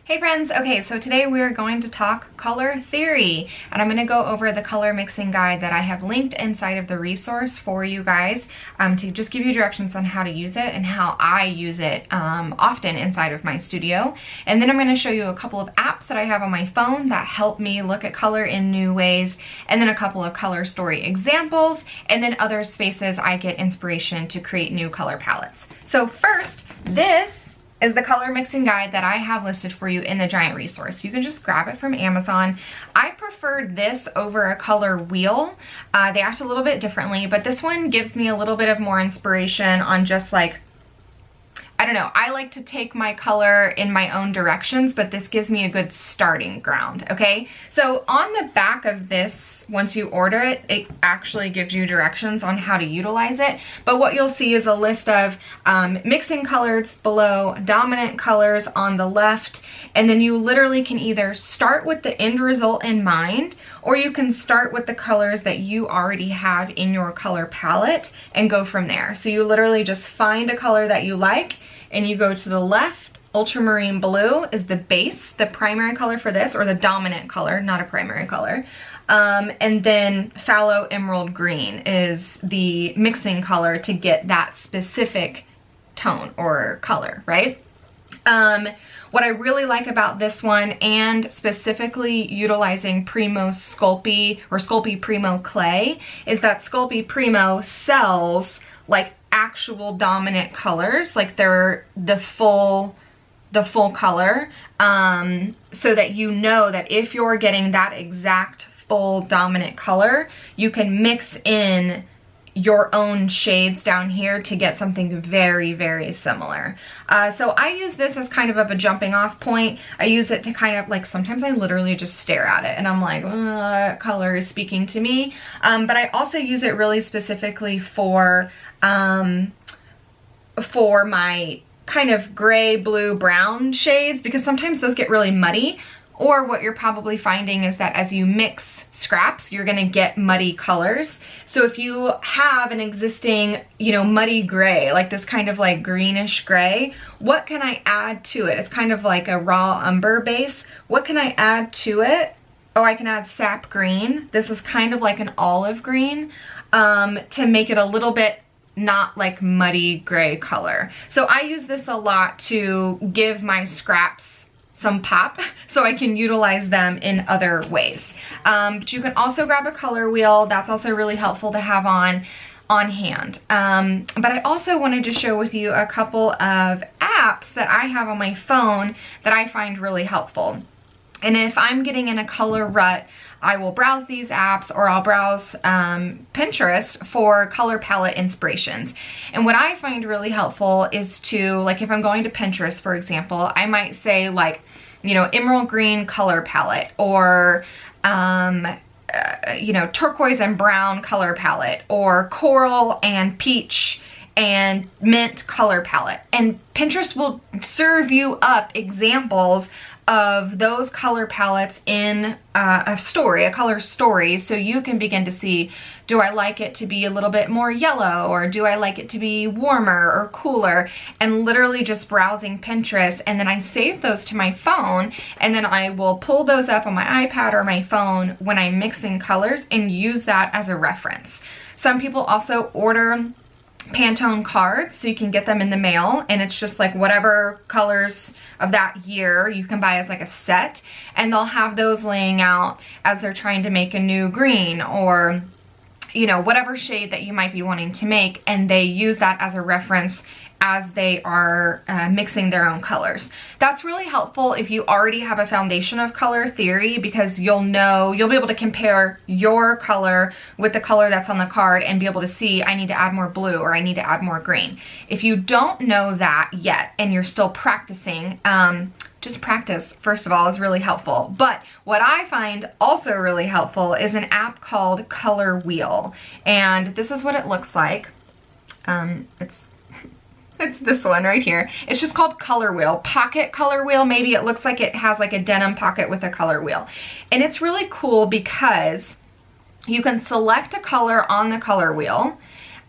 Hey friends, okay, so today we're going to talk color theory, and I'm going to go over the color mixing guide that I have linked inside of the resource for you guys to just give you directions on how to use it and how I use it often inside of my studio. And then I'm going to show you a couple of apps that I have on my phone that help me look at color in new ways, and then a couple of color story examples, and then other spaces I get inspiration to create new color palettes. So first, this is the color mixing guide that I have listed for you in the giant resource. You can just grab it from Amazon. I prefer this over a color wheel. They act a little bit differently, but this one gives me a little bit of more inspiration on just like, I don't know, I like to take my color in my own directions, but this gives me a good starting ground, okay? So on the back of this, once you order it, it actually gives you directions on how to utilize it. But what you'll see is a list of mixing colors below, dominant colors on the left, and then you literally can either start with the end result in mind, or you can start with the colors that you already have in your color palette and go from there. So you literally just find a color that you like and you go to the left. Ultramarine blue is the base, the primary color for this, or the dominant color, not a primary color. And then phthalo emerald green is the mixing color to get that specific tone or color, right? What I really like about this one, and specifically utilizing Primo Sculpey or Sculpey Primo clay, is that Sculpey Primo sells like actual dominant colors, like they're the full color, so that you know that if you're getting that exact full dominant color, you can mix in your own shades down here to get something very, very similar. So I use this as kind of a jumping off point. I use it to kind of like, sometimes I literally just stare at it and I'm like, color is speaking to me. But I also use it really specifically for my kind of gray, blue, brown shades, because sometimes those get really muddy. Or what you're probably finding is that as you mix scraps, you're gonna get muddy colors. So if you have an existing, you know, muddy gray, like this kind of like greenish gray, what can I add to it? It's kind of like a raw umber base. What can I add to it? Oh, I can add sap green. This is kind of like an olive green to make it a little bit not like muddy gray color. So I use this a lot to give my scraps some pop so I can utilize them in other ways. But you can also grab a color wheel. That's also really helpful to have on hand. But I also wanted to share with you a couple of apps that I have on my phone that I find really helpful. And if I'm getting in a color rut, I will browse these apps, or I'll browse Pinterest for color palette inspirations. And what I find really helpful is to, like, if I'm going to Pinterest, for example, I might say like, you know, emerald green color palette, or you know, turquoise and brown color palette, or coral and peach and mint color palette. And Pinterest will serve you up examples of those color palettes in a color story, so you can begin to see, do I like it to be a little bit more yellow, or do I like it to be warmer or cooler? And literally just browsing Pinterest, and then I save those to my phone, and then I will pull those up on my iPad or my phone when I'm mixing colors and use that as a reference. Some people also order Pantone cards, so you can get them in the mail, and it's just like whatever colors of that year you can buy as like a set, and they'll have those laying out as they're trying to make a new green, or you know, whatever shade that you might be wanting to make, and they use that as a reference as they are mixing their own colors. That's really helpful if you already have a foundation of color theory, because you'll be able to compare your color with the color that's on the card and be able to see, I need to add more blue, or I need to add more green. If you don't know that yet and you're still practicing, just practice, first of all, is really helpful. But what I find also really helpful is an app called Color Wheel. And this is what it looks like. It's this one right here. It's just called Color Wheel, Pocket Color Wheel. Maybe it looks like it has like a denim pocket with a color wheel. And it's really cool because you can select a color on the color wheel,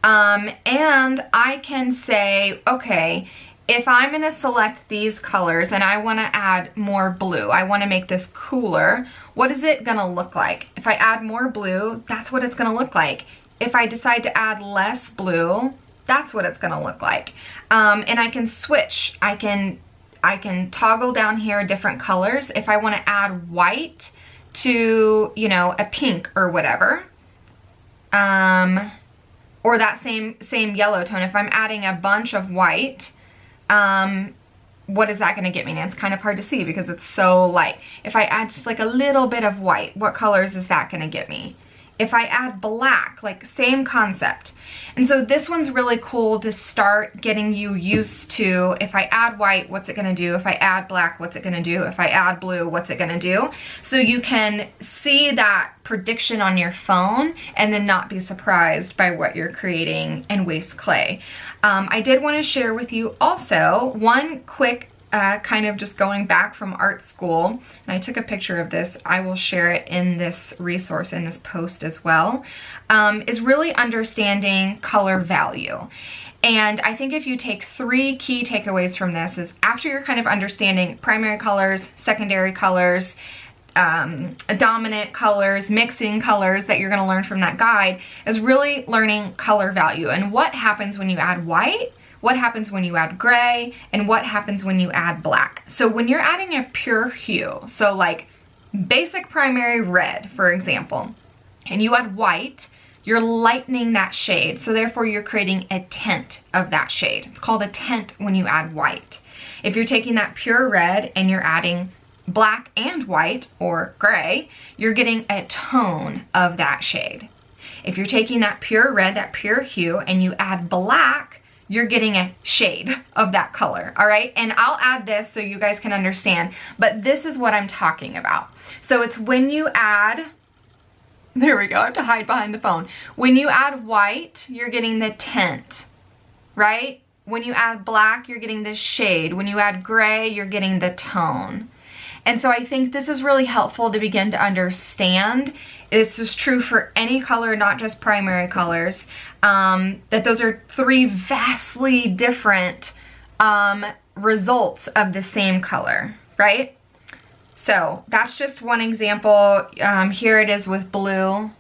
and I can say, okay, if I'm going to select these colors and I want to add more blue, I want to make this cooler, what is it going to look like? If I add more blue, that's what it's going to look like. If I decide to add less blue, that's what it's going to look like. And I can switch. I can toggle down here different colors. If I want to add white to, you know, a pink or whatever, or that same yellow tone, if I'm adding a bunch of white, what is that going to get me? And it's kind of hard to see because it's so light. If I add just like a little bit of white, what colors is that going to get me? If I add black, like same concept. And so this one's really cool to start getting you used to. If I add white, what's it gonna do? If I add black, what's it gonna do? If I add blue, what's it gonna do? So you can see that prediction on your phone and then not be surprised by what you're creating and waste clay. I did wanna share with you also one quick kind of just going back from art school, and I took a picture of this. I will share it in this resource, in this post as well, is really understanding color value. And I think if you take 3 key takeaways from this is after you're kind of understanding primary colors, secondary colors, dominant colors, mixing colors that you're gonna learn from that guide, is really learning color value and what happens when you add white, what happens when you add gray, and what happens when you add black. So when you're adding a pure hue, so like basic primary red, for example, and you add white, you're lightening that shade. So therefore you're creating a tint of that shade. It's called a tint when you add white. If you're taking that pure red and you're adding black and white or gray, you're getting a tone of that shade. If you're taking that pure red, that pure hue, and you add black, you're getting a shade of that color, all right? And I'll add this so you guys can understand, but this is what I'm talking about. So it's when you add, there we go, I have to hide behind the phone. When you add white, you're getting the tint, right? When you add black, you're getting the shade. When you add gray, you're getting the tone. And so I think this is really helpful to begin to understand. This is true for any color, not just primary colors, that those are 3 vastly different results of the same color, right? So that's just one example. Here it is with blue.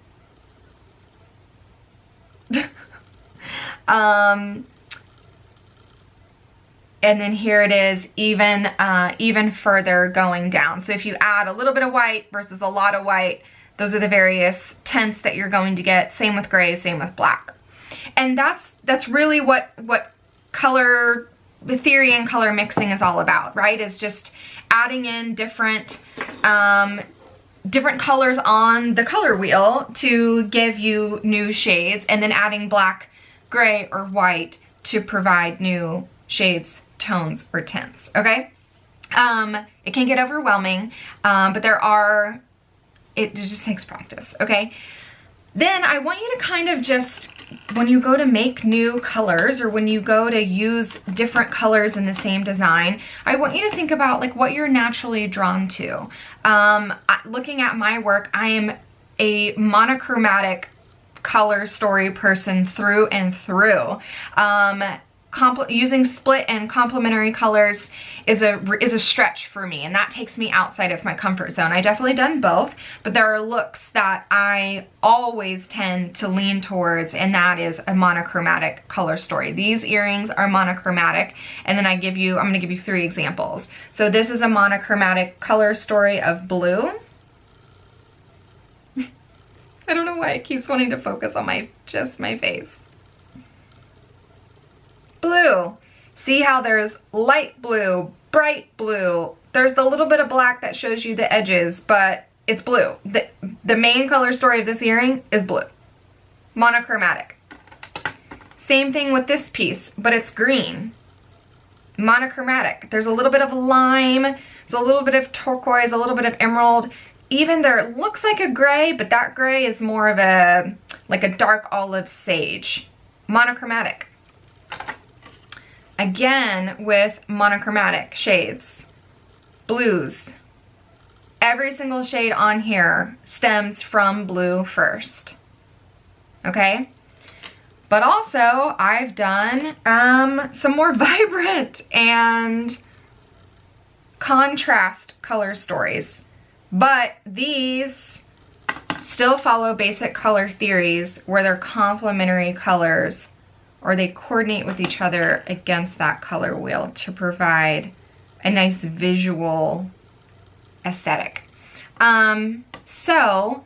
And then here it is even further going down. So if you add a little bit of white versus a lot of white, those are the various tints that you're going to get. Same with gray, same with black. And that's really what color theory and color mixing is all about, right? Is just adding in different colors on the color wheel to give you new shades, and then adding black, gray, or white to provide new shades, tones, or tints, okay? It can get overwhelming, but it just takes practice, okay? Then I want you to kind of just, when you go to make new colors or when you go to use different colors in the same design, I want you to think about like what you're naturally drawn to. Looking at my work, I am a monochromatic color story person through and through. Using split and complementary colors is a stretch for me, and that takes me outside of my comfort zone. I've definitely done both, but there are looks that I always tend to lean towards, and that is a monochromatic color story. These earrings are monochromatic, and then I'm gonna give you 3 examples. So this is a monochromatic color story of blue. I don't know why it keeps wanting to focus on just my face. Blue. See how there's light blue, bright blue. There's the little bit of black that shows you the edges, but it's blue. The main color story of this earring is blue. Monochromatic. Same thing with this piece, but it's green. Monochromatic. There's a little bit of lime, there's a little bit of turquoise, a little bit of emerald. Even there, it looks like a gray, but that gray is more of like a dark olive sage. Monochromatic. Again, with monochromatic shades, blues. Every single shade on here stems from blue first, okay? But also I've done some more vibrant and contrast color stories. But these still follow basic color theories where they're complementary colors, or they coordinate with each other against that color wheel to provide a nice visual aesthetic. So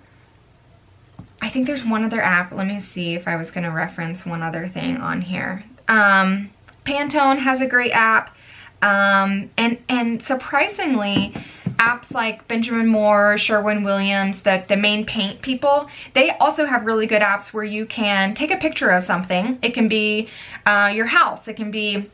I think there's one other app. Let me see if I was gonna reference one other thing on here. Pantone has a great app. And surprisingly, apps like Benjamin Moore, Sherwin-Williams, the main paint people, they also have really good apps where you can take a picture of something. It can be your house. It can be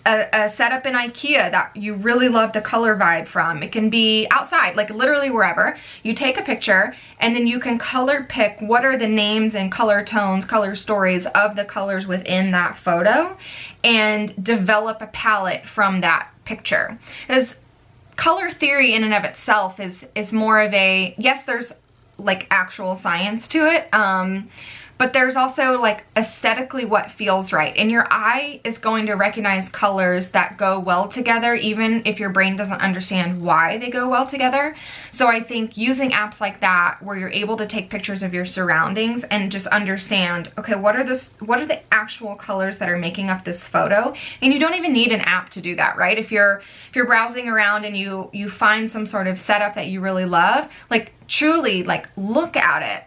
a setup in IKEA that you really love the color vibe from. It can be outside, like literally wherever. You take a picture and then you can color pick what are the names and color tones, color stories of the colors within that photo and develop a palette from that picture. Because color theory in and of itself is more of a, yes, there's like actual science to it, but there's also like aesthetically what feels right. And your eye is going to recognize colors that go well together, even if your brain doesn't understand why they go well together. So I think using apps like that, where you're able to take pictures of your surroundings and just understand, okay, what are the actual colors that are making up this photo? And you don't even need an app to do that, right? If you're browsing around and you find some sort of setup that you really love, like truly like look at it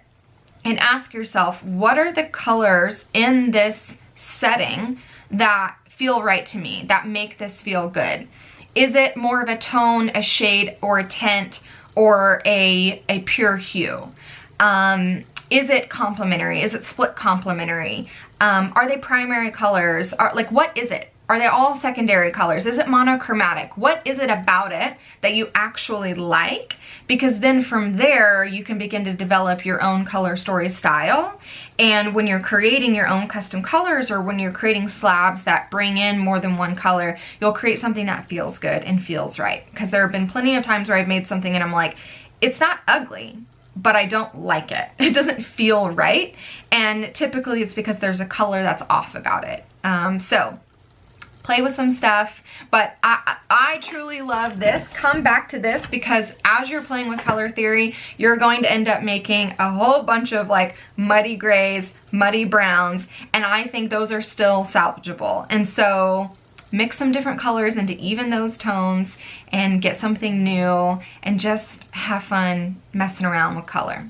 and ask yourself, what are the colors in this setting that feel right to me, that make this feel good? Is it more of a tone, a shade, or a tint, or a pure hue? Is it complementary? Is it split complementary? Are they primary colors? Like, what is it? Are they all secondary colors? Is it monochromatic? What is it about it that you actually like? Because then from there, you can begin to develop your own color story style. And when you're creating your own custom colors, or when you're creating slabs that bring in more than one color, you'll create something that feels good and feels right. Because there have been plenty of times where I've made something and I'm like, it's not ugly, but I don't like it. It doesn't feel right. And typically it's because there's a color that's off about it. So play with some stuff, but I truly love this. Come back to this, because as you're playing with color theory, you're going to end up making a whole bunch of like muddy grays, muddy browns, and I think those are still salvageable. And so mix some different colors into even those tones and get something new and just have fun messing around with color.